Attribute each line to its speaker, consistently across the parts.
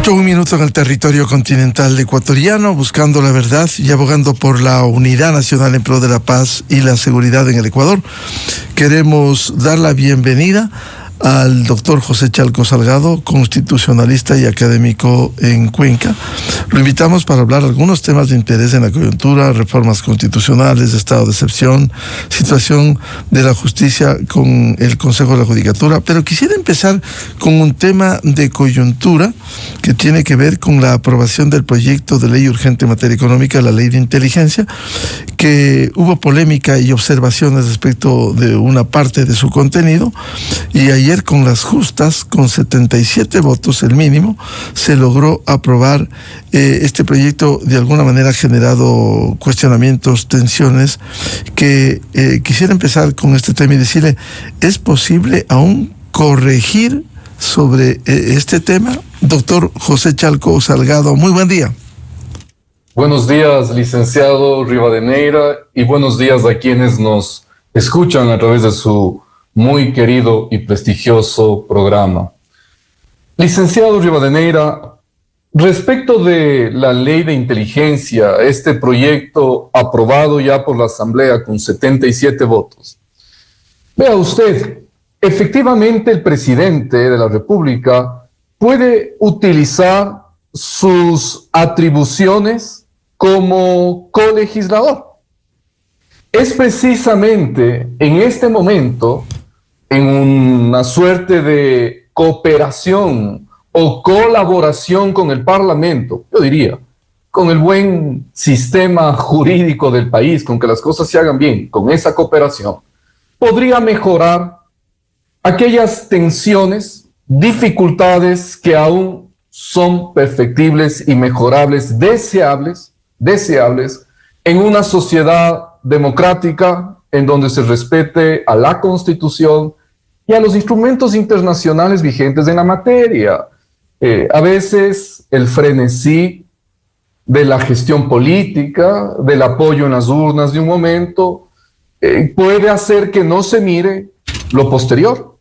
Speaker 1: 8:01 en el territorio continental ecuatoriano, buscando la verdad y abogando por la unidad nacional en pro de la paz y la seguridad en el Ecuador. Queremos dar la bienvenida al doctor José Chalco Salgado, constitucionalista y académico en Cuenca. Lo invitamos para hablar algunos temas de interés en la coyuntura, reformas constitucionales, estado de excepción, situación de la justicia con el Consejo de la Judicatura, pero quisiera empezar con un tema de coyuntura que tiene que ver con la aprobación del proyecto de ley urgente en materia económica, la ley de inteligencia, que hubo polémica y observaciones respecto de una parte de su contenido, y ayer con las justas, con 77 votos, el mínimo, se logró aprobar este proyecto. De alguna manera ha generado cuestionamientos, tensiones, que quisiera empezar con este tema y decirle, ¿es posible aún corregir sobre este tema? Doctor José Chalco Salgado, muy buen día.
Speaker 2: Buenos días, licenciado Rivadeneira, y buenos días a quienes nos escuchan a través de su muy querido y prestigioso programa. Licenciado Rivadeneira, respecto de la ley de inteligencia, este proyecto aprobado ya por la Asamblea con 77 votos. Vea usted, efectivamente el presidente de la República puede utilizar sus atribuciones como colegislador. Es precisamente en este momento, en una suerte de cooperación o colaboración con el Parlamento, yo diría, con el buen sistema jurídico del país, con que las cosas se hagan bien, con esa cooperación, podría mejorar aquellas tensiones, dificultades que aún son perfectibles y mejorables, deseables en una sociedad democrática en donde se respete a la Constitución y a los instrumentos internacionales vigentes en la materia. A veces el frenesí de la gestión política, del apoyo en las urnas de un momento, puede hacer que no se mire lo posterior,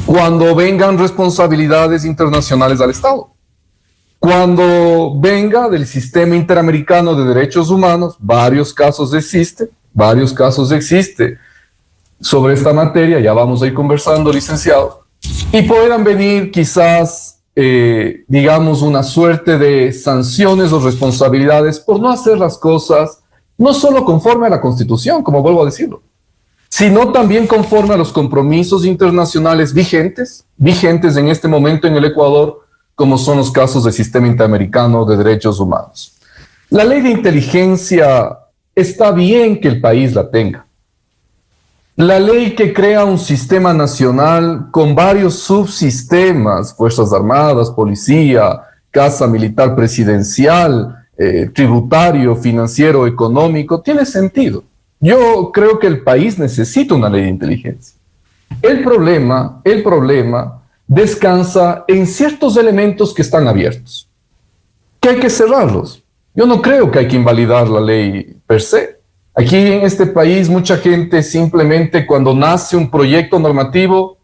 Speaker 2: cuando vengan responsabilidades internacionales al Estado. Cuando venga del sistema interamericano de derechos humanos, varios casos existen sobre esta materia, ya vamos a ir conversando, licenciado, y puedan venir quizás, digamos, una suerte de sanciones o responsabilidades por no hacer las cosas no solo conforme a la Constitución, como vuelvo a decirlo, sino también conforme a los compromisos internacionales vigentes en este momento en el Ecuador, como son los casos del Sistema Interamericano de Derechos Humanos. La ley de inteligencia está bien que el país la tenga. La ley que crea un sistema nacional con varios subsistemas, Fuerzas Armadas, Policía, Casa Militar Presidencial, tributario, financiero, económico, tiene sentido. Yo creo que el país necesita una ley de inteligencia. El problema descansa en ciertos elementos que están abiertos, que hay que cerrarlos. Yo no creo que hay que invalidar la ley per se. Aquí en este país mucha gente simplemente cuando nace un proyecto normativo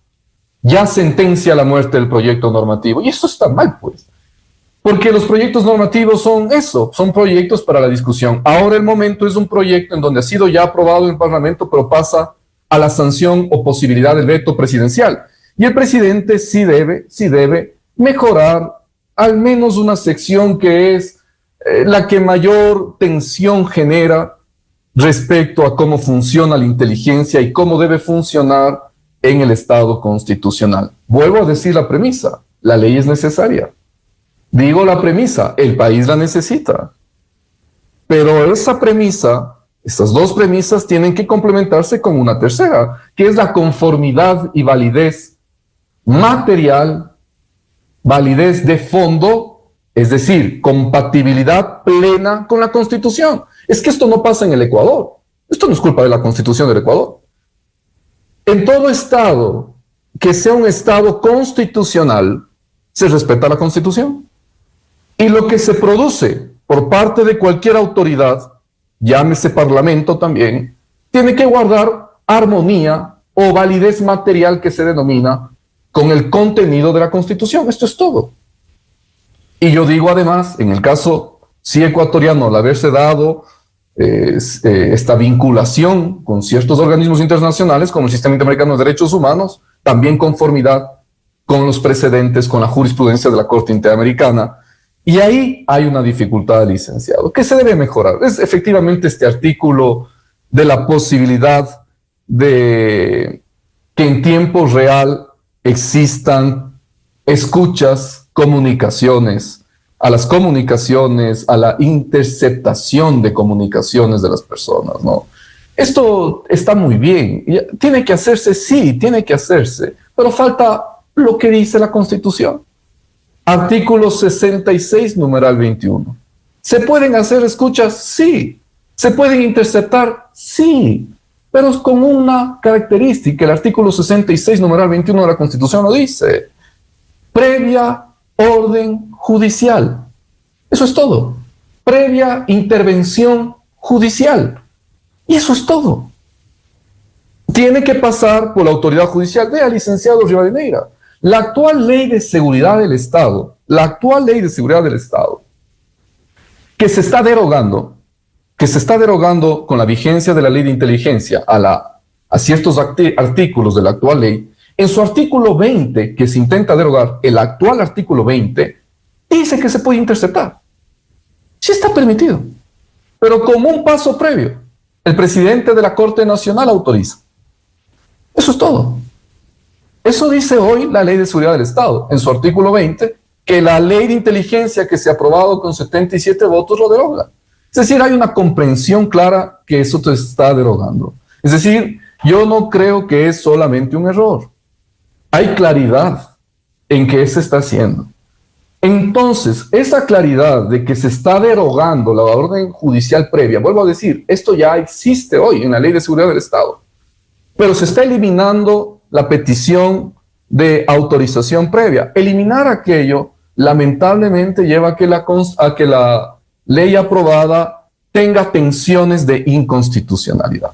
Speaker 2: ya sentencia la muerte del proyecto normativo. Y eso está mal, pues. Porque los proyectos normativos son eso, son proyectos para la discusión. Ahora el momento es un proyecto en donde ha sido ya aprobado en el Parlamento, pero pasa a la sanción o posibilidad del veto presidencial. Y el presidente sí debe mejorar al menos una sección que es la que mayor tensión genera respecto a cómo funciona la inteligencia y cómo debe funcionar en el Estado constitucional. Vuelvo a decir la premisa, la ley es necesaria. Digo la premisa, el país la necesita. Pero esa premisa, estas dos premisas tienen que complementarse con una tercera, que es la conformidad y validez material, validez de fondo, es decir, compatibilidad plena con la Constitución. Es que esto no pasa en el Ecuador. Esto no es culpa de la Constitución del Ecuador. En todo Estado que sea un Estado constitucional, se respeta la Constitución. Y lo que se produce por parte de cualquier autoridad, llámese Parlamento también, tiene que guardar armonía o validez material que se denomina con el contenido de la Constitución. Esto es todo. Y yo digo además, en el caso sí ecuatoriano, al haberse dado esta vinculación con ciertos organismos internacionales como el Sistema Interamericano de Derechos Humanos, también conformidad con los precedentes, con la jurisprudencia de la Corte Interamericana. Y ahí hay una dificultad, licenciado, que se debe mejorar. Es efectivamente este artículo de la posibilidad de que en tiempo real existan escuchas, comunicaciones, a las comunicaciones, a la interceptación de comunicaciones de las personas, ¿no? Esto está muy bien. ¿Tiene que hacerse? Sí, tiene que hacerse, pero falta lo que dice la Constitución. Artículo 66, numeral 21. ¿Se pueden hacer escuchas? Sí. ¿Se pueden interceptar? Sí. Pero con una característica. El artículo 66, numeral 21 de la Constitución lo dice. Previa orden judicial. Eso es todo. Previa intervención judicial. Y eso es todo. Tiene que pasar por la autoridad judicial. Vea, licenciado Rivadeneira, la actual ley de seguridad del Estado, que se está derogando con la vigencia de la ley de inteligencia a ciertos artículos de la actual ley, en su artículo 20, que se intenta derogar, el actual artículo 20, dice que se puede interceptar. Sí está permitido, pero como un paso previo, el presidente de la Corte Nacional autoriza. Eso es todo. Eso dice hoy la Ley de Seguridad del Estado, en su artículo 20, que la ley de inteligencia que se ha aprobado con 77 votos lo deroga. Es decir, hay una comprensión clara que eso te está derogando. Es decir, yo no creo que es solamente un error. Hay claridad en qué se está haciendo. Entonces, esa claridad de que se está derogando la orden judicial previa, vuelvo a decir, esto ya existe hoy en la Ley de Seguridad del Estado, pero se está eliminando la petición de autorización previa. Eliminar aquello, lamentablemente, lleva a que la ley aprobada tenga tensiones de inconstitucionalidad.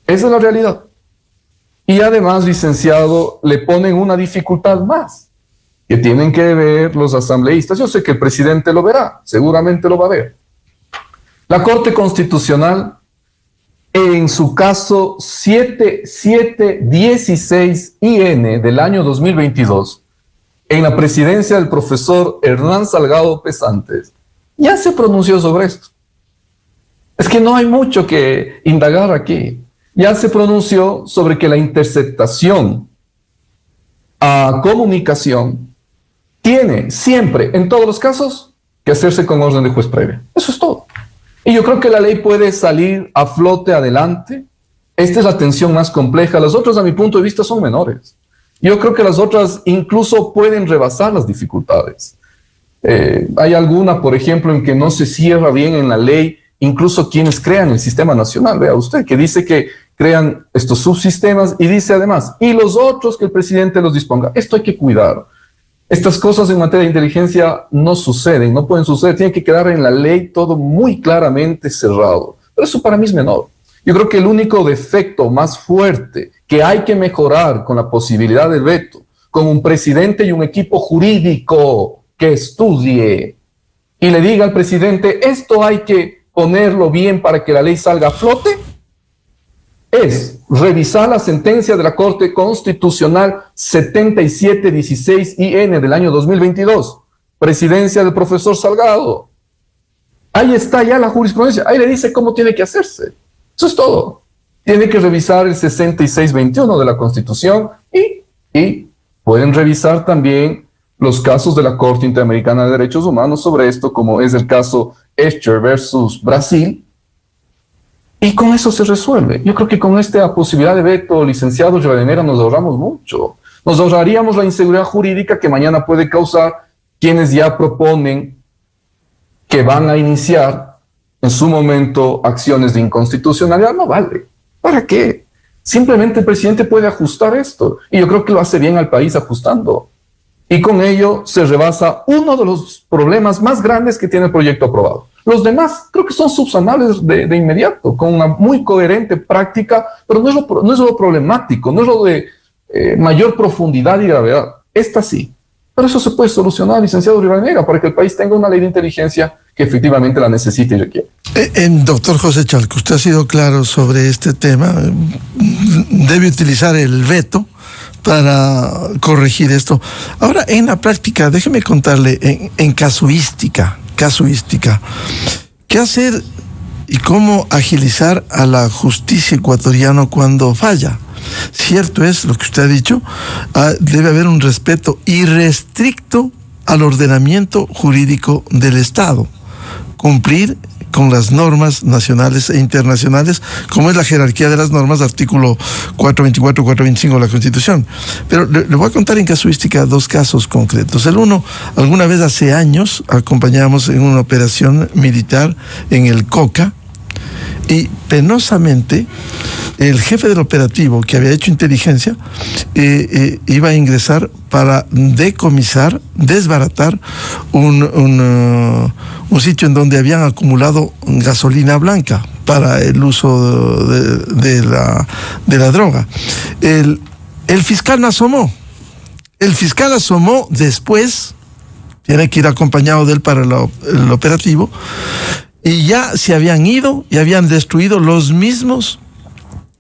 Speaker 2: Esa es la realidad. Y además, licenciado, le ponen una dificultad más, que tienen que ver los asambleístas. Yo sé que el presidente lo verá, seguramente lo va a ver. La Corte Constitucional, en su caso 7716-IN del año 2022, en la presidencia del profesor Hernán Salgado Pesantes, ya se pronunció sobre esto. Es que no hay mucho que indagar aquí. Ya se pronunció sobre que la interceptación a comunicación tiene siempre, en todos los casos, que hacerse con orden de juez previa. Eso es todo. Y yo creo que la ley puede salir a flote adelante. Esta es la tensión más compleja. Las otras, a mi punto de vista, son menores. Yo creo que las otras incluso pueden rebasar las dificultades. Hay alguna, por ejemplo, en que no se cierra bien en la ley, incluso quienes crean el sistema nacional. Vea usted, que dice que crean estos subsistemas y dice además, y los otros que el presidente los disponga. Esto hay que cuidar. Estas cosas en materia de inteligencia no suceden, no pueden suceder, tiene que quedar en la ley todo muy claramente cerrado. Pero eso para mí es menor. Yo creo que el único defecto más fuerte que hay que mejorar con la posibilidad del veto, con un presidente y un equipo jurídico que estudie y le diga al presidente, esto hay que ponerlo bien para que la ley salga a flote, es revisar la sentencia de la Corte Constitucional 7716-IN del año 2022, presidencia del profesor Salgado. Ahí está ya la jurisprudencia, ahí le dice cómo tiene que hacerse. Eso es todo. Tiene que revisar el 6621 de la Constitución y pueden revisar también los casos de la Corte Interamericana de Derechos Humanos sobre esto, como es el caso Escher versus Brasil. Y con eso se resuelve. Yo creo que con esta posibilidad de veto, licenciado Rivadeneira, nos ahorramos mucho. Nos ahorraríamos la inseguridad jurídica que mañana puede causar quienes ya proponen que van a iniciar en su momento acciones de inconstitucionalidad. No vale. ¿Para qué? Simplemente el presidente puede ajustar esto. Y yo creo que lo hace bien al país ajustando. Y con ello se rebasa uno de los problemas más grandes que tiene el proyecto aprobado. Los demás creo que son subsanables de inmediato, con una muy coherente práctica, pero no es lo problemático, no es lo de mayor profundidad y gravedad. Esta sí. Pero eso se puede solucionar, licenciado Rivadeneira, para que el país tenga una ley de inteligencia que efectivamente la necesite y requiere.
Speaker 1: Doctor José Chalco, usted ha sido claro sobre este tema. Debe utilizar el veto para corregir esto. Ahora, en la práctica, déjeme contarle, en casuística, ¿qué hacer y cómo agilizar a la justicia ecuatoriana cuando falla? Cierto es lo que usted ha dicho, debe haber un respeto irrestricto al ordenamiento jurídico del Estado, cumplir con las normas nacionales e internacionales, como es la jerarquía de las normas, artículo 424, 425 de la Constitución. Pero le voy a contar en casuística dos casos concretos. El uno, alguna vez hace años acompañamos en una operación militar en el Coca, y penosamente el jefe del operativo, que había hecho inteligencia, iba a ingresar para decomisar, desbaratar un sitio en donde habían acumulado gasolina blanca para el uso de la droga. El fiscal no asomó. El fiscal asomó después, tiene que ir acompañado de él para el operativo, y ya se habían ido y habían destruido los mismos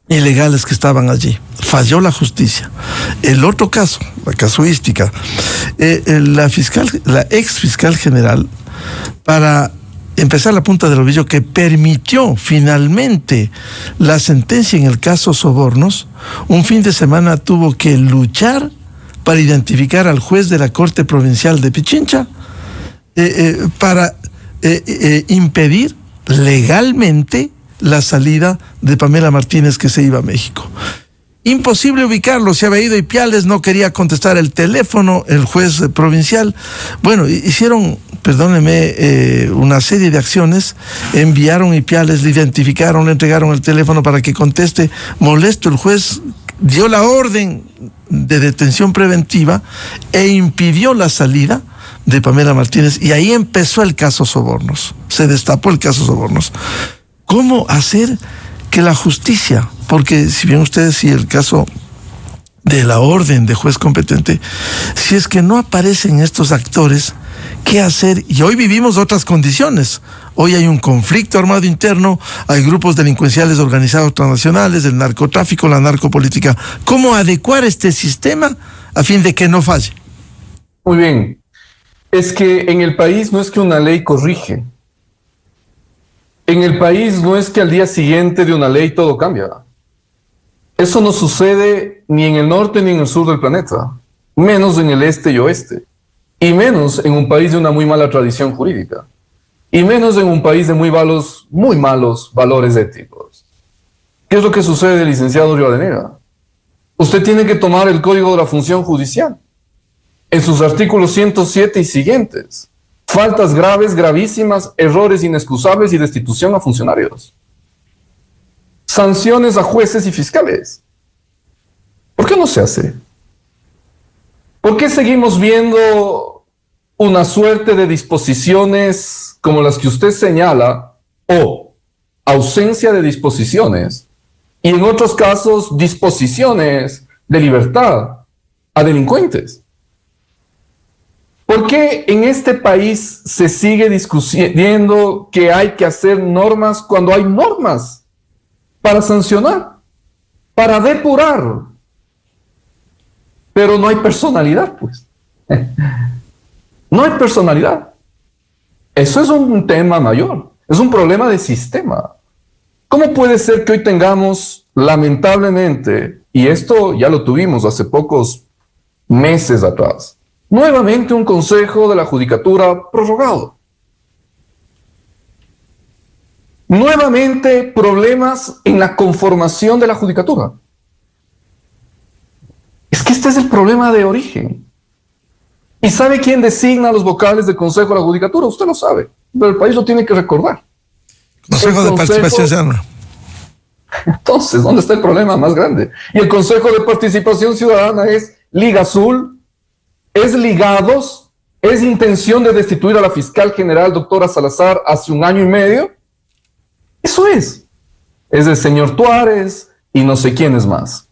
Speaker 1: ilegales que estaban allí. Falló la justicia. El otro caso, la casuística, la ex fiscal general, para empezar la punta del ovillo, que permitió finalmente la sentencia en el caso Sobornos, un fin de semana tuvo que luchar para identificar al juez de la Corte Provincial de Pichincha para impedir legalmente la salida de Pamela Martínez, que se iba a México. Imposible ubicarlo, se había ido Ipiales, no quería contestar el teléfono, el juez provincial. Bueno, hicieron, perdóneme, una serie de acciones, enviaron Ipiales, le identificaron, le entregaron el teléfono para que conteste. Molesto, el juez dio la orden de detención preventiva e impidió la salida de Pamela Martínez, y ahí empezó el caso Sobornos, se destapó el caso Sobornos. ¿Cómo hacer que la justicia, porque si bien ustedes, si el caso de la orden de juez competente, si es que no aparecen estos actores, ¿qué hacer? Y hoy vivimos otras condiciones. Hoy hay un conflicto armado interno, hay grupos delincuenciales organizados transnacionales, el narcotráfico, la narcopolítica. ¿Cómo adecuar este sistema a fin de que no falle?
Speaker 2: Muy bien. Es que en el país no es que una ley corrige. En el país no es que al día siguiente de una ley todo cambia. Eso no sucede ni en el norte ni en el sur del planeta, menos en el este y oeste, y menos en un país de una muy mala tradición jurídica, y menos en un país de muy malos valores éticos. ¿Qué es lo que sucede, licenciado Rivadeneira? Usted tiene que tomar el Código de la Función Judicial, en sus artículos 107 y siguientes. Faltas graves, gravísimas, errores inexcusables y destitución a funcionarios. Sanciones a jueces y fiscales. ¿Por qué no se hace? ¿Por qué seguimos viendo una suerte de disposiciones como las que usted señala, o ausencia de disposiciones, y en otros casos disposiciones de libertad a delincuentes? ¿Por qué en este país se sigue discutiendo que hay que hacer normas cuando hay normas para sancionar, para depurar? Pero no hay personalidad, pues. No hay personalidad. Eso es un tema mayor, es un problema de sistema. ¿Cómo puede ser que hoy tengamos, lamentablemente, y esto ya lo tuvimos hace pocos meses atrás, nuevamente un Consejo de la Judicatura prorrogado? Nuevamente problemas en la conformación de la Judicatura. Es que este es el problema de origen. ¿Y sabe quién designa a los vocales del Consejo de la Judicatura? Usted lo sabe, pero el país lo tiene que recordar.
Speaker 1: Consejo de Participación Ciudadana.
Speaker 2: Entonces, ¿dónde está el problema más grande? Y el Consejo de Participación Ciudadana es Liga Azul, es Ligados, es intención de destituir a la fiscal general doctora Salazar hace 1 año y medio. Eso es del señor Tuárez y no sé quiénes más.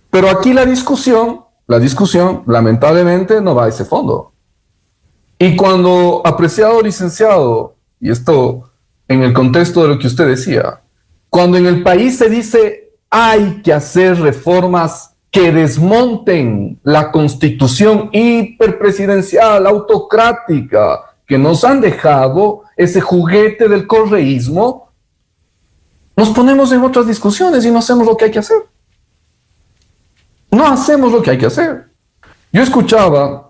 Speaker 2: Pero aquí la discusión la discusión lamentablemente no va a ese fondo. Y cuando, apreciado licenciado, y esto en el contexto de lo que usted decía, cuando en el país se dice hay que hacer reformas que desmonten la constitución hiperpresidencial, autocrática, que nos han dejado ese juguete del correísmo, nos ponemos en otras discusiones y no hacemos lo que hay que hacer. No hacemos lo que hay que hacer. Yo escuchaba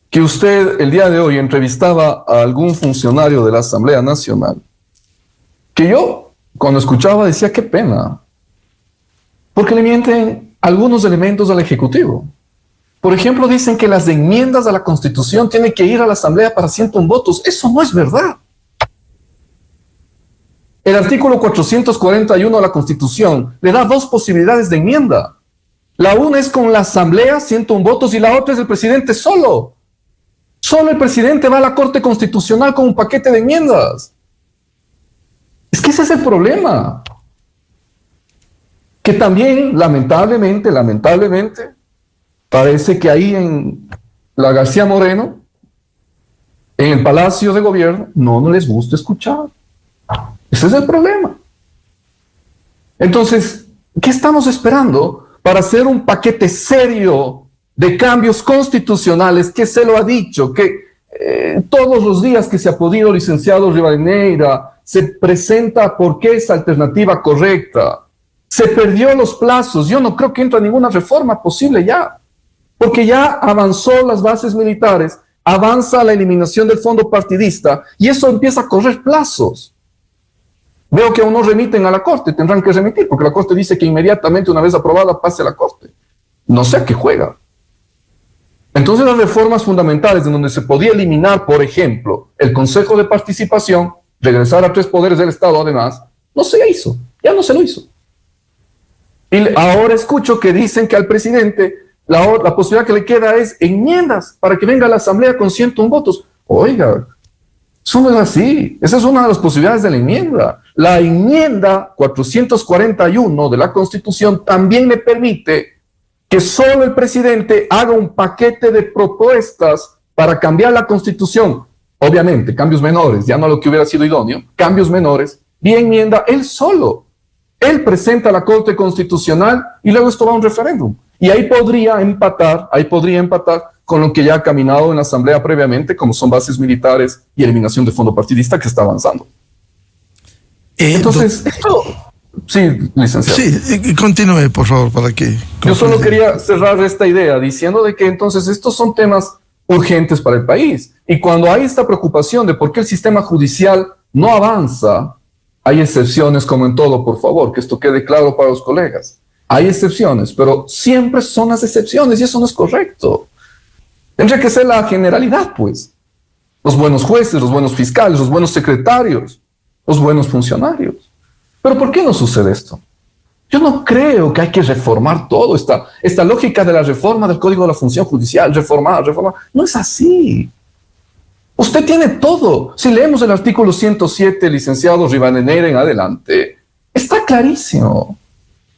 Speaker 2: que usted el día de hoy entrevistaba a algún funcionario de la Asamblea Nacional, que yo cuando escuchaba decía qué pena, porque le mienten algunos elementos al Ejecutivo. Por ejemplo, dicen que las enmiendas a la Constitución tienen que ir a la Asamblea para 101 votos. Eso no es verdad. El artículo 441 de la Constitución le da dos posibilidades de enmienda. La una es con la Asamblea, 101 votos, y la otra es el presidente solo. Solo el presidente va a la Corte Constitucional con un paquete de enmiendas. Es que ese es el problema. Que también, lamentablemente, parece que ahí en la García Moreno, en el Palacio de Gobierno, no les gusta escuchar. Ese es el problema. Entonces, ¿qué estamos esperando para hacer un paquete serio de cambios constitucionales que se lo ha dicho, que todos los días que se ha podido, licenciado Rivadeneira, se presenta porque es alternativa correcta? Se perdió los plazos. Yo no creo que entre ninguna reforma posible ya, porque ya avanzó las bases militares, avanza la eliminación del fondo partidista y eso empieza a correr plazos. Veo que aún no remiten a la Corte, tendrán que remitir, porque la Corte dice que inmediatamente, una vez aprobada, pase a la Corte. No sé a qué juega. Entonces las reformas fundamentales en donde se podía eliminar, por ejemplo, el Consejo de Participación, regresar a 3 poderes del Estado además, no se hizo, ya no se lo hizo. Y ahora escucho que dicen que al presidente la posibilidad que le queda es enmiendas para que venga a la Asamblea con 101 votos. Oiga, eso no es así. Esa es una de las posibilidades de la enmienda. La enmienda 441 de la Constitución también le permite que solo el presidente haga un paquete de propuestas para cambiar la Constitución. Obviamente, cambios menores, ya no lo que hubiera sido idóneo, cambios menores, y enmienda él solo. Él presenta a la Corte Constitucional y luego esto va a un referéndum. Y ahí podría empatar con lo que ya ha caminado en la Asamblea previamente, como son bases militares y eliminación de fondo partidista, que está avanzando. Entonces, esto... Sí, licenciado.
Speaker 1: Sí, continúe, por favor, para que...
Speaker 2: Yo solo quería cerrar esta idea diciendo de que entonces estos son temas urgentes para el país. Y cuando hay esta preocupación de por qué el sistema judicial no avanza, hay excepciones como en todo, por favor, que esto quede claro para los colegas. Hay excepciones, pero siempre son las excepciones y eso no es correcto. Tendría que ser la generalidad, pues. Los buenos jueces, los buenos fiscales, los buenos secretarios, los buenos funcionarios. Pero ¿por qué no sucede esto? Yo no creo que hay que reformar todo. Esta lógica de la reforma del Código de la Función Judicial, reformar, no es así. Usted tiene todo. Si leemos el artículo 107, licenciado Rivadeneira en adelante, está clarísimo.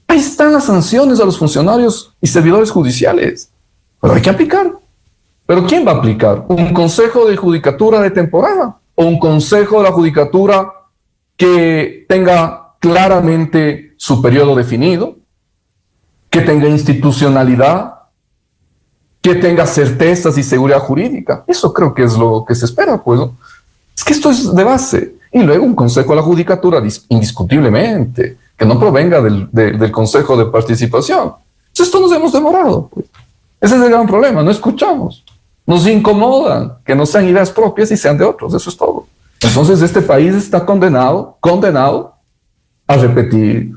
Speaker 2: Ahí están las sanciones a los funcionarios y servidores judiciales. Pero hay que aplicar. ¿Pero quién va a aplicar? ¿Un consejo de judicatura de temporada? ¿O un consejo de la judicatura que tenga claramente su periodo definido, que tenga institucionalidad, que tenga certezas y seguridad jurídica? Eso creo que es lo que se espera, pues, ¿no? Es que esto es de base. Y luego un consejo de la judicatura, indiscutiblemente, que no provenga del consejo de participación. Entonces, esto nos hemos demorado, pues. Ese es el gran problema, no escuchamos. Nos incomodan que no sean ideas propias y sean de otros, eso es todo. Entonces, este país está condenado a repetir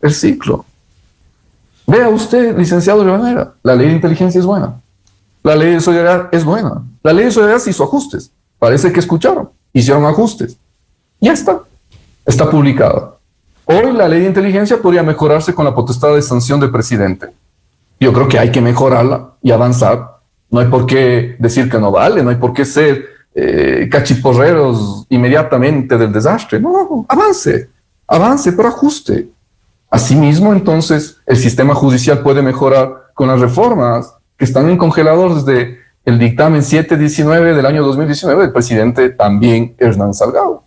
Speaker 2: el ciclo. Vea usted, licenciado Rivadeneira, la ley de inteligencia es buena. La ley de solidaridad es buena. La ley de solidaridad se hizo ajustes. Parece que escucharon. Hicieron ajustes. Ya está. Está publicada. Hoy la ley de inteligencia podría mejorarse con la potestad de sanción del presidente. Yo creo que hay que mejorarla y avanzar. No hay por qué decir que no vale. No hay por qué ser cachiporreros inmediatamente del desastre. No, avance, pero ajuste. Asimismo, entonces, el sistema judicial puede mejorar con las reformas que están en congelador desde el dictamen 719 del año 2019 del presidente también Hernán Salgado.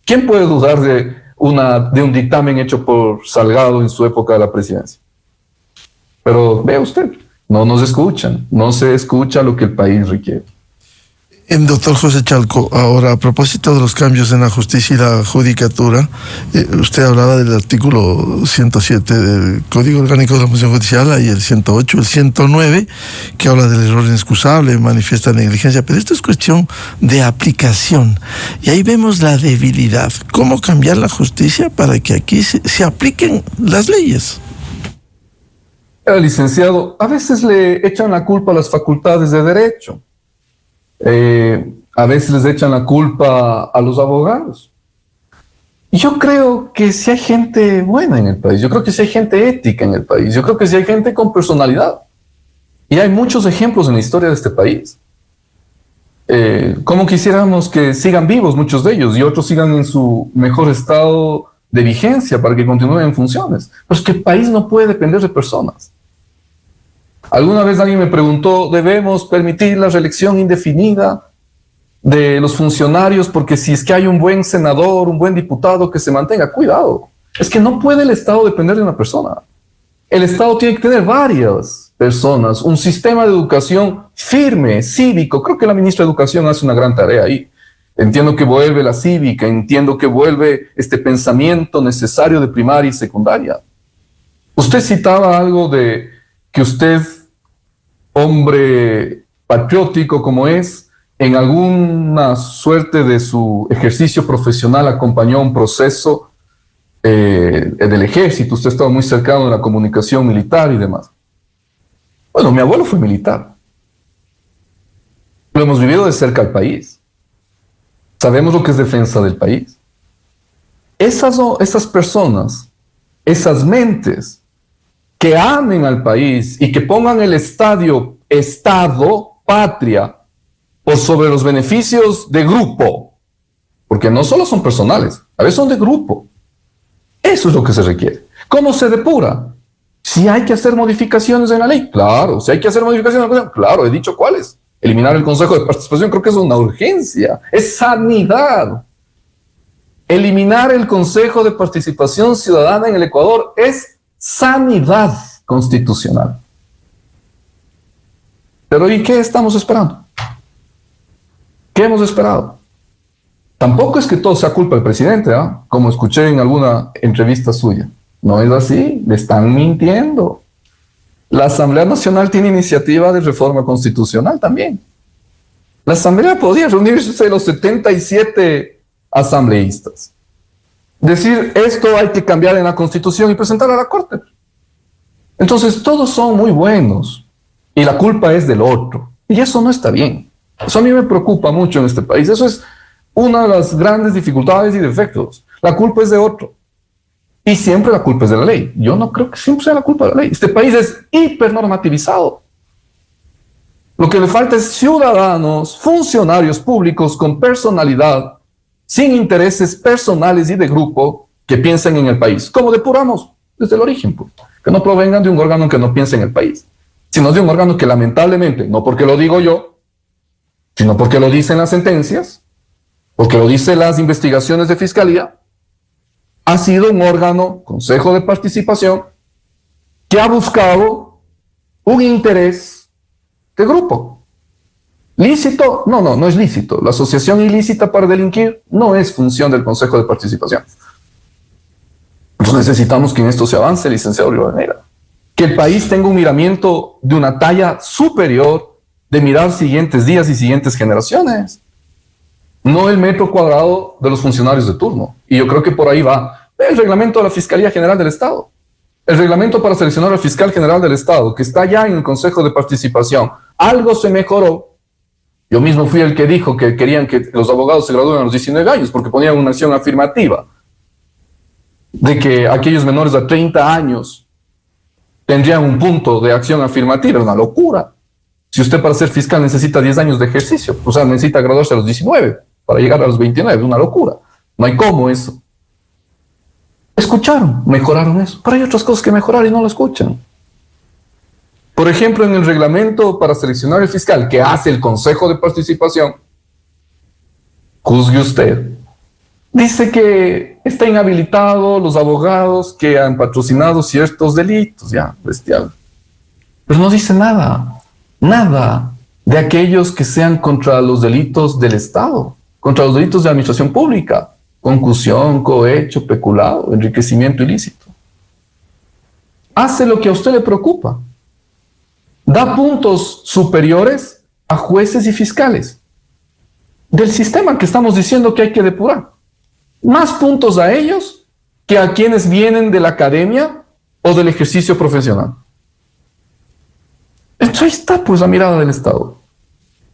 Speaker 2: ¿Quién puede dudar de un dictamen hecho por Salgado en su época de la presidencia? Pero vea usted, no nos escuchan, no se escucha lo que el país requiere.
Speaker 1: Doctor José Chalco, ahora a propósito de los cambios en la justicia y la judicatura, usted hablaba del artículo 107 del Código Orgánico de la Función Judicial, hay el 108, el 109, que habla del error inexcusable, manifiesta negligencia, pero esto es cuestión de aplicación. Y ahí vemos la debilidad. ¿Cómo cambiar la justicia para que aquí se apliquen las leyes?
Speaker 2: Licenciado, a veces le echan la culpa a las facultades de derecho. A veces les echan la culpa a los abogados. Y yo creo que si hay gente buena en el país, yo creo que si hay gente ética en el país, yo creo que si hay gente con personalidad. Y hay muchos ejemplos en la historia de este país. Como quisiéramos que sigan vivos muchos de ellos y otros sigan en su mejor estado de vigencia para que continúen en funciones. Pero es que el país no puede depender de personas. Alguna vez alguien me preguntó, ¿debemos permitir la reelección indefinida de los funcionarios? Porque si es que hay un buen senador, un buen diputado que se mantenga, cuidado. Es que no puede el Estado depender de una persona. El Estado tiene que tener varias personas, un sistema de educación firme, cívico. Creo que la ministra de Educación hace una gran tarea ahí. Entiendo que vuelve la cívica, entiendo que vuelve este pensamiento necesario de primaria y secundaria. Usted citaba algo de que usted, hombre patriótico como es, en alguna suerte de su ejercicio profesional acompañó un proceso del ejército. Usted estaba muy cercano de la comunicación militar y demás. Bueno, mi abuelo fue militar. Lo hemos vivido de cerca al país. Sabemos lo que es defensa del país. Esas personas, esas mentes que amen al país y que pongan el Estado, patria, por sobre los beneficios de grupo, porque no solo son personales, a veces son de grupo. Eso es lo que se requiere. ¿Cómo se depura? Si hay que hacer modificaciones en la ley, claro. Si hay que hacer modificaciones en la ley, claro, he dicho cuáles. Eliminar el Consejo de Participación creo que es una urgencia, es sanidad. Eliminar el Consejo de Participación Ciudadana en el Ecuador es sanidad constitucional. Pero ¿y qué estamos esperando? ¿Qué hemos esperado? Tampoco es que todo sea culpa del presidente, como escuché en alguna entrevista suya. No es así, le están mintiendo. La Asamblea Nacional tiene iniciativa de reforma constitucional también. La Asamblea podía reunirse de los 77 asambleístas. Decir, esto hay que cambiar en la Constitución y presentar a la Corte. Entonces, todos son muy buenos y la culpa es del otro. Y eso no está bien. Eso a mí me preocupa mucho en este país. Eso es una de las grandes dificultades y defectos. La culpa es de otro. Y siempre la culpa es de la ley. Yo no creo que siempre sea la culpa de la ley. Este país es hipernormativizado. Lo que le falta es ciudadanos, funcionarios públicos con personalidad, sin intereses personales y de grupo, que piensen en el país. ¿Cómo depuramos? Desde el origen, pues. Que no provengan de un órgano que no piense en el país, sino de un órgano que lamentablemente, no porque lo digo yo, sino porque lo dicen las sentencias, porque lo dicen las investigaciones de fiscalía, ha sido un órgano, Consejo de Participación, que ha buscado un interés de grupo. ¿Lícito? No es lícito. La asociación ilícita para delinquir no es función del Consejo de Participación. Entonces necesitamos que en esto se avance, licenciado Rivadeneira. Que el país tenga un miramiento de una talla superior de mirar siguientes días y siguientes generaciones. No el metro cuadrado de los funcionarios de turno. Y yo creo que por ahí va el reglamento de la Fiscalía General del Estado. El reglamento para seleccionar al fiscal general del Estado, que está ya en el Consejo de Participación. Algo se mejoró. Yo mismo fui el que dijo que querían que los abogados se gradúen a los 19 años porque ponían una acción afirmativa de que aquellos menores de 30 años tendrían un punto de acción afirmativa. Es una locura. Si usted para ser fiscal necesita 10 años de ejercicio, o sea, necesita graduarse a los 19 para llegar a los 29, es una locura. No hay cómo eso. escucharon, mejoraron eso, pero hay otras cosas que mejorar y no lo escuchan. Por ejemplo, en el reglamento para seleccionar el fiscal que hace el Consejo de Participación, juzgue usted, dice que está inhabilitado los abogados que han patrocinado ciertos delitos, ya, bestial. Pero no dice nada de aquellos que sean contra los delitos del Estado, contra los delitos de administración pública, concusión, cohecho, peculado, enriquecimiento ilícito. Hace lo que a usted le preocupa. Da puntos superiores a jueces y fiscales del sistema que estamos diciendo que hay que depurar. Más puntos a ellos que a quienes vienen de la academia o del ejercicio profesional. Entonces ahí está pues la mirada del Estado.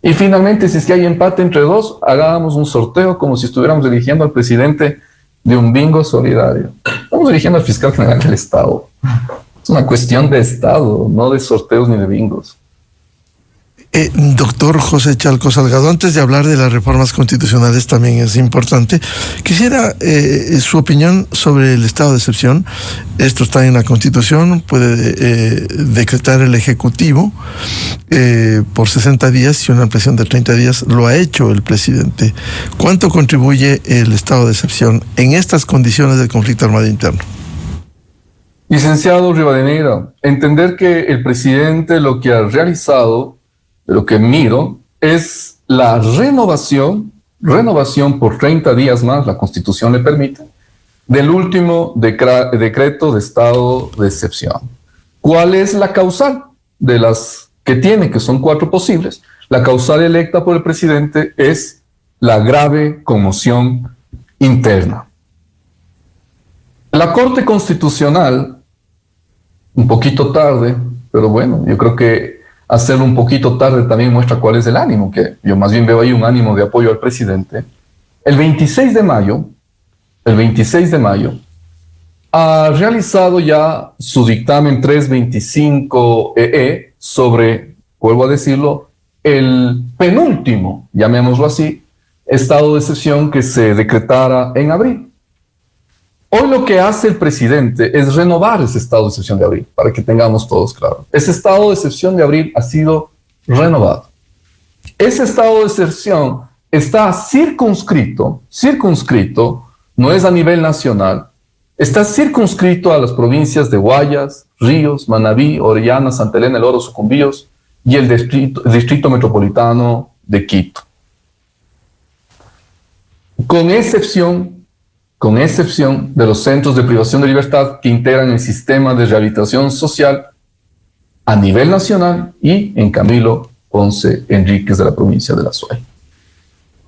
Speaker 2: Y finalmente, si es que hay empate entre dos, hagamos un sorteo como si estuviéramos eligiendo al presidente de un bingo solidario. Estamos eligiendo al fiscal general del Estado. Es una cuestión de Estado, no de sorteos ni de bingos.
Speaker 1: Doctor José Chalco Salgado, antes de hablar de las reformas constitucionales también es importante, quisiera su opinión sobre el estado de excepción. Esto está en la Constitución, puede decretar el Ejecutivo por 60 días y una ampliación de 30 días, lo ha hecho el presidente. ¿Cuánto contribuye el estado de excepción en estas condiciones del conflicto armado interno?
Speaker 2: Licenciado Rivadeneira, entender que el presidente lo que ha realizado, lo que miro, es la renovación por 30 días más, la Constitución le permite, del último decreto de estado de excepción. ¿Cuál es la causal de las que tiene, que son 4 posibles? La causal electa por el presidente es la grave conmoción interna. La Corte Constitucional, un poquito tarde, pero bueno, yo creo que hacerlo un poquito tarde también muestra cuál es el ánimo, que yo más bien veo ahí un ánimo de apoyo al presidente. El 26 de mayo, ha realizado ya su dictamen 325-EE sobre, vuelvo a decirlo, el penúltimo, llamémoslo así, estado de excepción que se decretara en abril. Hoy lo que hace el presidente es renovar ese estado de excepción de abril, para que tengamos todos claro. Ese estado de excepción de abril ha sido renovado. Ese estado de excepción está circunscrito, no es a nivel nacional, está circunscrito a las provincias de Guayas, Ríos, Manabí, Orellana, Santa Elena, El Oro, Sucumbíos y el distrito metropolitano de Quito. Con excepción de los centros de privación de libertad que integran el sistema de rehabilitación social a nivel nacional y en Camilo Ponce Enríquez de la provincia de La Suay.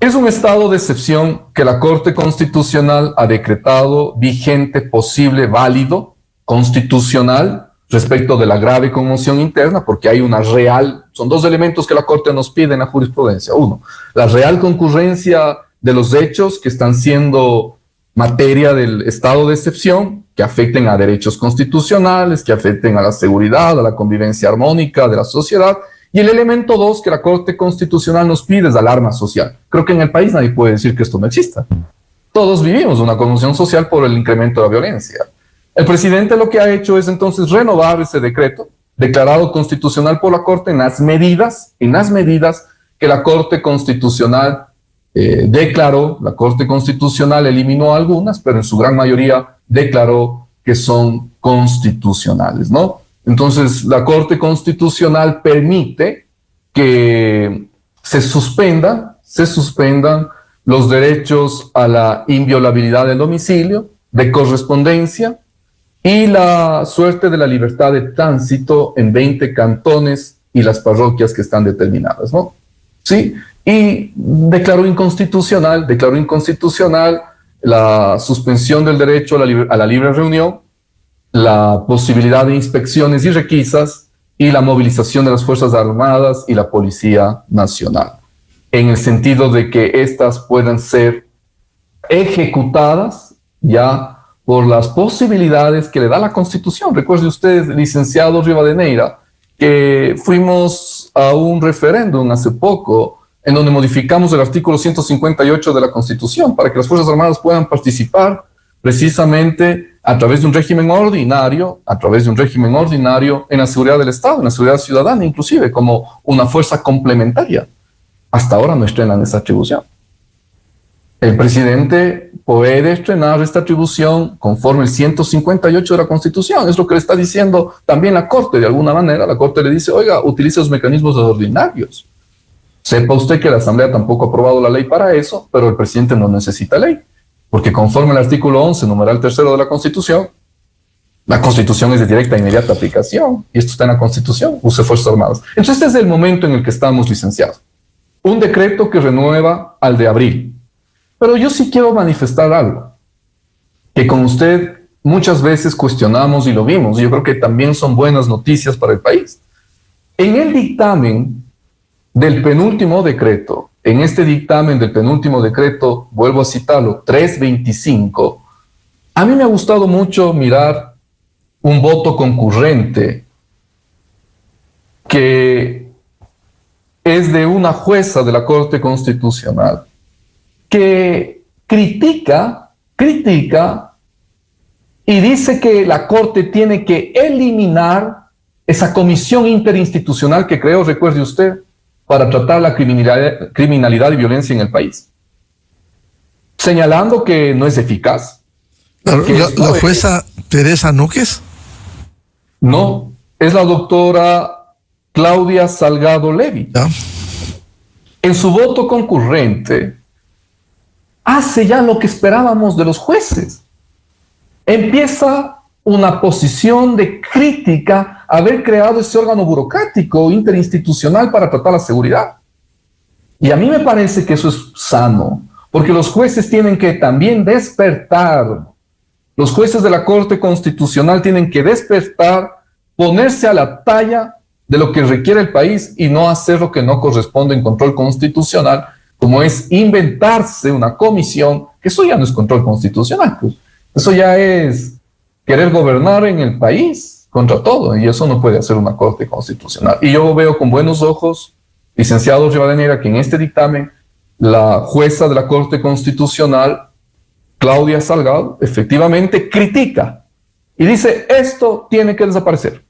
Speaker 2: Es un estado de excepción que la Corte Constitucional ha decretado vigente, posible, válido, constitucional, respecto de la grave conmoción interna, porque hay una real, son 2 elementos que la Corte nos pide en la jurisprudencia. 1, la real concurrencia de los hechos que están siendo materia del estado de excepción, que afecten a derechos constitucionales, que afecten a la seguridad, a la convivencia armónica de la sociedad. Y el elemento 2 que la Corte Constitucional nos pide es alarma social. Creo que en el país nadie puede decir que esto no exista. Todos vivimos una conmoción social por el incremento de la violencia. El presidente lo que ha hecho es entonces renovar ese decreto, declarado constitucional por la Corte en las medidas que la Corte Constitucional declaró. La Corte Constitucional eliminó algunas, pero en su gran mayoría declaró que son constitucionales, ¿no? Entonces, la Corte Constitucional permite que se suspendan los derechos a la inviolabilidad del domicilio, de correspondencia y la suerte de la libertad de tránsito en 20 cantones y las parroquias que están determinadas, ¿no? Sí, y declaró inconstitucional la suspensión del derecho a la libre reunión, la posibilidad de inspecciones y requisas y la movilización de las Fuerzas Armadas y la Policía Nacional, en el sentido de que éstas puedan ser ejecutadas ya por las posibilidades que le da la Constitución. Recuerde usted, licenciado Rivadeneira, que fuimos a un referéndum hace poco en donde modificamos el artículo 158 de la Constitución para que las Fuerzas Armadas puedan participar precisamente a través de un régimen ordinario, en la seguridad del Estado, en la seguridad ciudadana, inclusive como una fuerza complementaria. Hasta ahora no estrenan esa atribución. El presidente puede estrenar esta atribución conforme el 158 de la Constitución. Es lo que le está diciendo también la Corte. De alguna manera, la Corte le dice, oiga, utilice los mecanismos ordinarios. Sepa usted que la Asamblea tampoco ha aprobado la ley para eso, pero el presidente no necesita ley, porque conforme al artículo 11, numeral 3 de la Constitución es de directa e inmediata aplicación, y esto está en la Constitución, use Fuerzas Armadas. Entonces este es el momento en el que estamos, licenciados. Un decreto que renueva al de abril. Pero yo sí quiero manifestar algo, que con usted muchas veces cuestionamos y lo vimos, y yo creo que también son buenas noticias para el país. En el dictamen del penúltimo decreto, vuelvo a citarlo, 325, a mí me ha gustado mucho mirar un voto concurrente que es de una jueza de la Corte Constitucional que critica y dice que la Corte tiene que eliminar esa comisión interinstitucional que creó, recuerde usted, para tratar la criminalidad y violencia en el país, señalando que no es eficaz.
Speaker 1: ¿La jueza Teresa Núquez?
Speaker 2: No, es la doctora Claudia Salgado Levy.
Speaker 1: ¿Ya?
Speaker 2: En su voto concurrente, hace ya lo que esperábamos de los jueces. Empieza una posición de crítica a haber creado ese órgano burocrático interinstitucional para tratar la seguridad. Y a mí me parece que eso es sano, porque los jueces tienen que también despertar. Los jueces de la Corte Constitucional tienen que despertar, ponerse a la talla de lo que requiere el país y no hacer lo que no corresponde en control constitucional, como es inventarse una comisión, que eso ya no es control constitucional, pues. Eso ya es querer gobernar en el país contra todo, y eso no puede hacer una Corte Constitucional. Y yo veo con buenos ojos, licenciado Rivadeneira, que en este dictamen la jueza de la Corte Constitucional, Claudia Salgado, efectivamente critica y dice, esto tiene que desaparecer.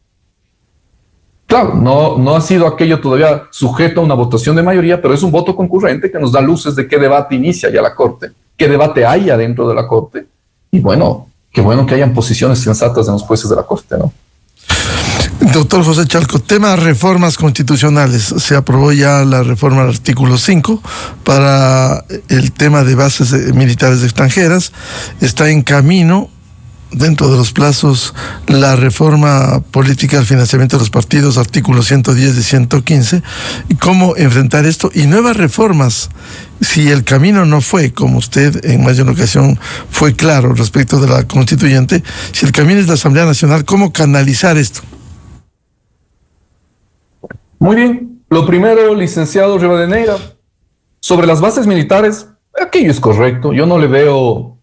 Speaker 2: Claro, no ha sido aquello todavía sujeto a una votación de mayoría, pero es un voto concurrente que nos da luces de qué debate inicia ya la Corte, qué debate hay adentro de la Corte. Y bueno, qué bueno que hayan posiciones sensatas en los jueces de la Corte, ¿no?
Speaker 1: Doctor José Chalco, tema reformas constitucionales. Se aprobó ya la reforma al artículo 5 para el tema de bases militares extranjeras. Está en camino, dentro de los plazos, la reforma política al financiamiento de los partidos, artículos 110 y 115, y cómo enfrentar esto, y nuevas reformas. Si el camino no fue, como usted en más de una ocasión fue claro respecto de la constituyente, si el camino es la Asamblea Nacional, ¿cómo canalizar esto?
Speaker 2: Muy bien. Lo primero, licenciado Rivadeneira, sobre las bases militares, aquello es correcto. Yo no le veo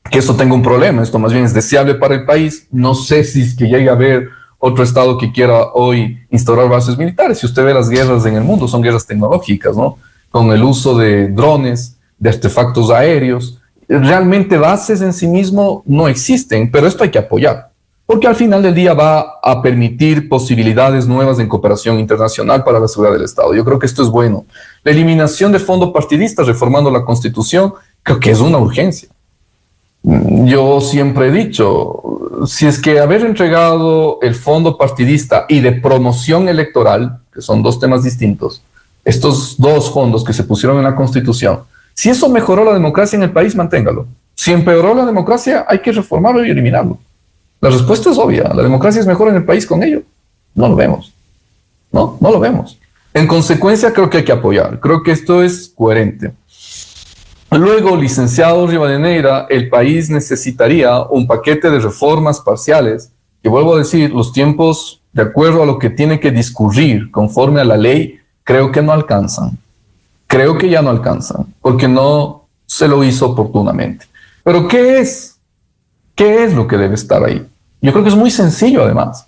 Speaker 2: que esto tenga un problema. Esto más bien es deseable para el país. No sé si es que llegue a haber otro estado que quiera hoy instaurar bases militares. Si usted ve las guerras en el mundo, son guerras tecnológicas, ¿no? Con el uso de drones, de artefactos aéreos. Realmente bases en sí mismo no existen, pero esto hay que apoyar, porque al final del día va a permitir posibilidades nuevas en cooperación internacional para la seguridad del Estado. Yo creo que esto es bueno. La eliminación de fondo partidista, reformando la Constitución, creo que es una urgencia. Yo siempre he dicho, si es que haber entregado el fondo partidista y de promoción electoral, que son dos temas distintos, estos dos fondos que se pusieron en la Constitución, si eso mejoró la democracia en el país, manténgalo. Si empeoró la democracia, hay que reformarlo y eliminarlo. La respuesta es obvia. ¿La democracia es mejor en el país con ello? No lo vemos. No lo vemos. En consecuencia, creo que hay que apoyar. Creo que esto es coherente. Luego, licenciado Rivadeneira, el país necesitaría un paquete de reformas parciales, que vuelvo a decir, los tiempos, de acuerdo a lo que tiene que discurrir conforme a la ley, creo que no alcanzan. Creo que ya no alcanzan, porque no se lo hizo oportunamente. Pero ¿qué es? ¿Qué es lo que debe estar ahí? Yo creo que es muy sencillo, además.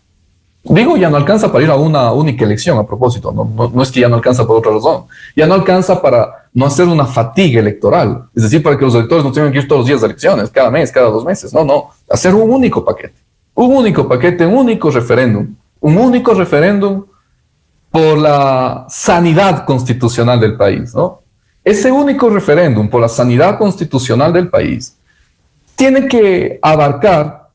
Speaker 2: Digo, ya no alcanza para ir a una única elección, a propósito. No es que ya no alcanza por otra razón. Ya no alcanza para no hacer una fatiga electoral, es decir, para que los electores no tengan que ir todos los días de elecciones, cada mes, cada 2 meses, no, hacer un único paquete, un único referéndum por la sanidad constitucional del país, ¿no? Ese único referéndum por la sanidad constitucional del país tiene que abarcar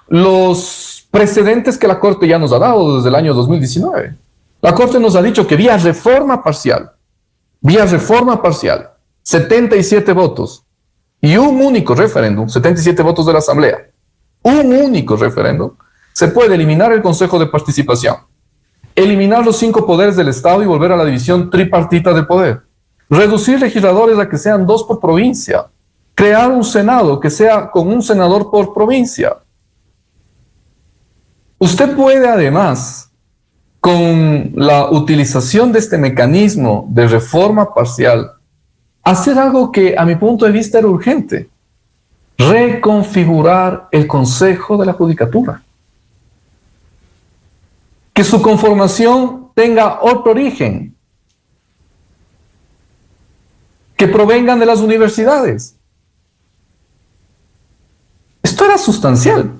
Speaker 2: los precedentes que la Corte ya nos ha dado desde el año 2019. La Corte nos ha dicho que vía reforma parcial, 77 votos y un único referéndum, 77 votos de la Asamblea, un único referéndum, se puede eliminar el Consejo de Participación, eliminar los 5 poderes del Estado y volver a la división tripartita de poder, reducir legisladores a que sean 2 por provincia, crear un Senado que sea con un senador por provincia. Usted puede además, con la utilización de este mecanismo de reforma parcial, hacer algo que a mi punto de vista era urgente: reconfigurar el Consejo de la Judicatura. Que su conformación tenga otro origen, que provengan de las universidades. Esto era sustancial.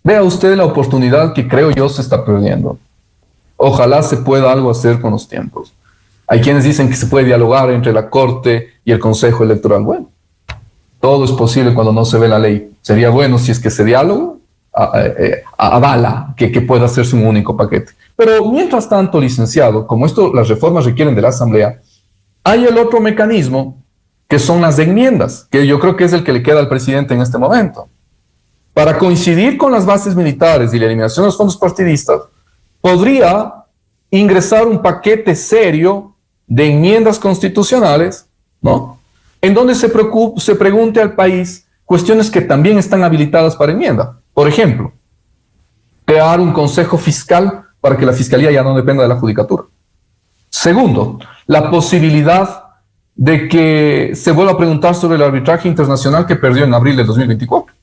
Speaker 2: Vea usted la oportunidad que creo yo se está perdiendo. Ojalá se pueda algo hacer con los tiempos. Hay quienes dicen que se puede dialogar entre la Corte y el Consejo Electoral. Bueno, todo es posible cuando no se ve la ley. Sería bueno si es que ese diálogo avala que pueda hacerse un único paquete. Pero mientras tanto, licenciado, como las reformas requieren de la Asamblea, hay el otro mecanismo, que son las enmiendas, que yo creo que es el que le queda al presidente en este momento. Para coincidir con las bases militares y la eliminación de los fondos partidistas, podría ingresar un paquete serio de enmiendas constitucionales, ¿no?, en donde se pregunte al país cuestiones que también están habilitadas para enmienda. Por ejemplo, crear un consejo fiscal para que la fiscalía ya no dependa de la judicatura. Segundo, la posibilidad de que se vuelva a preguntar sobre el arbitraje internacional que perdió en abril de 2024.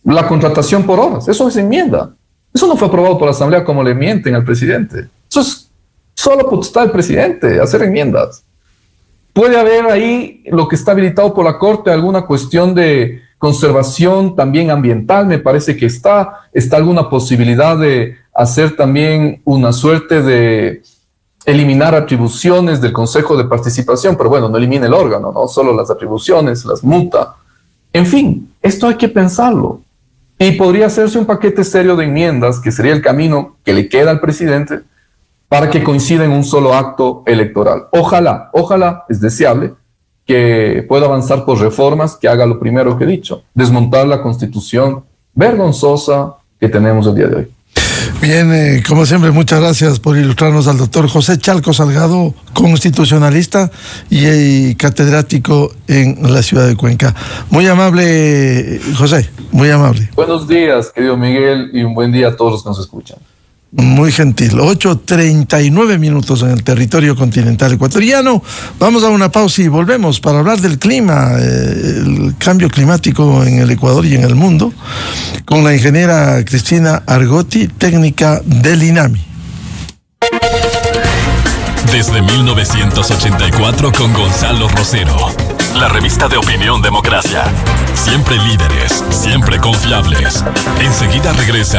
Speaker 2: La contratación por horas, eso es enmienda. Eso no fue aprobado por la Asamblea como le mienten al presidente. Eso es solo potestad del presidente, hacer enmiendas. Puede haber ahí lo que está habilitado por la Corte, alguna cuestión de conservación también ambiental, me parece que está alguna posibilidad de hacer también una suerte de eliminar atribuciones del Consejo de Participación, pero bueno, no elimina el órgano, no solo las atribuciones, las muta. En fin, esto hay que pensarlo. Y podría hacerse un paquete serio de enmiendas, que sería el camino que le queda al presidente, para que coincida en un solo acto electoral. Ojalá, es deseable que pueda avanzar por reformas que haga lo primero que he dicho: desmontar la Constitución vergonzosa que tenemos el día de hoy.
Speaker 1: Bien, como siempre, muchas gracias por ilustrarnos al doctor José Chalco Salgado, constitucionalista y catedrático en la ciudad de Cuenca. Muy amable, José, muy amable.
Speaker 2: Buenos días, querido Miguel, y un buen día a todos los que nos escuchan.
Speaker 1: Muy gentil. 8:39 en el territorio continental ecuatoriano. Vamos a una pausa y volvemos para hablar del clima, el cambio climático en el Ecuador y en el mundo, con la ingeniera Cristina Argotti, técnica del INAMI.
Speaker 3: Desde 1984 con Gonzalo Rosero, la revista de opinión Democracia. Siempre líderes, siempre confiables. Enseguida regresa